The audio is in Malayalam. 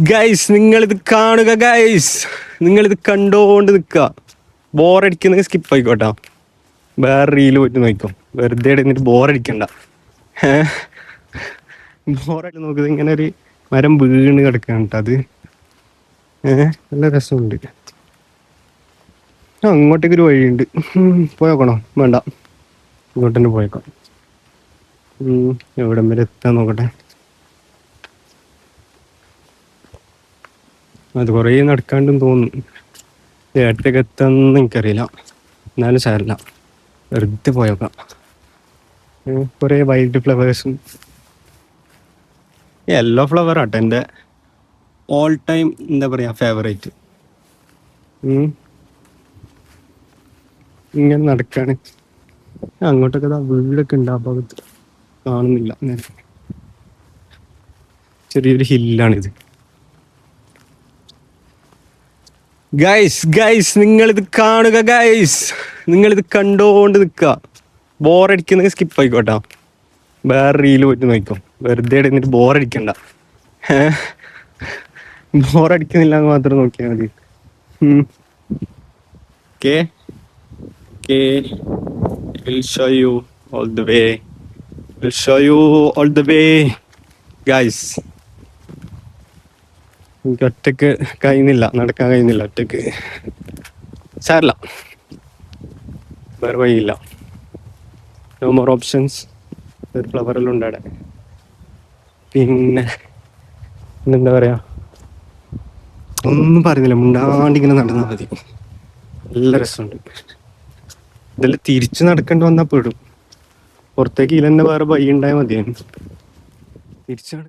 ഗൈസ് നിങ്ങളിത് കാണുക ഗൈസ്, നിങ്ങളിത് കണ്ടോണ്ട് നിൽക്കുക. ബോറടിക്കുന്ന സ്കിപ്പ് ആയിക്കോട്ടോ, വേറെ റീല് പോയിട്ട് നോക്കോ. വെറുതെ ഇരുന്നിട്ട് ബോറടിക്കണ്ട. ബോറായിട്ട് നോക്കുന്നത് ഇങ്ങനെ ഒരു മരം വീണ് കിടക്കുകയാണ് കേട്ടോ. അത് നല്ല രസമുണ്ട്. അങ്ങോട്ടേക്കൊരു വഴിയുണ്ട്, പോയോക്കണോ? വേണ്ട, ഇങ്ങോട്ട് തന്നെ പോയേക്കാം. എവിടം വരെ എത്താൻ നോക്കട്ടെ. അത് കുറേ നടക്കാണ്ടെന്ന് തോന്നുന്നു. ഏട്ടൊക്കെ എത്താന്ന് എനിക്കറിയില്ല, എന്നാലും സാരില്ല, വെറുതെ പോയേക്കാം. കുറേ വൈൽഡ് ഫ്ലവേഴ്സും. യെല്ലോ ഫ്ലവർ ആട്ടെ എൻ്റെ ഓൾ ടൈം എന്താ പറയുക ഫേവറേറ്റ്. ഇങ്ങനെ നടക്കാണ്. അങ്ങോട്ടൊക്കെ വീടൊക്കെ ഉണ്ട്, ആ ഭാഗത്ത് കാണുന്നില്ല. ചെറിയൊരു ഹില്ലാണിത്. ഗൈസ് നിങ്ങളിത് കാണുക ഗൈസ്, നിങ്ങളിത് കണ്ടോണ്ട് നിൽക്കുക. ബോറടിക്കുന്ന സ്കിപ്പ് ആയിക്കോട്ടോ, വേറെ റീല് പോയിട്ട് നോക്കോ. വെറുതെ ഇരുന്നിട്ട് ബോറടിക്കണ്ട. ബോറടിക്കുന്നില്ല എന്ന് മാത്രം നോക്കിയാൽ മതി. We'll show you all the way. We'll show you all the way, guys. എനിക്ക് ഒറ്റക്ക് കഴിയുന്നില്ല, നടക്കാൻ കഴിയുന്നില്ല ഒറ്റക്ക്. സാരില്ല, വേറെ വഴിയില്ല. No more options. ഒരു ഫ്ലവറെല്ലാം ഉണ്ട് അവിടെ. പിന്നെ എന്താ പറയാ, ഒന്നും പറയുന്നില്ല, മുണ്ടാണ്ടിങ്ങനെ നടന്നാൽ മതി. നല്ല രസമുണ്ട്. ഇതെല്ലാം തിരിച്ചു നടക്കേണ്ടി വന്നാൽ പെടും. പുറത്തേക്ക് ഇല്ലെന്നെ വേറെ വഴി ഉണ്ടായാൽ മതിയായിരുന്നു. തിരിച്ചു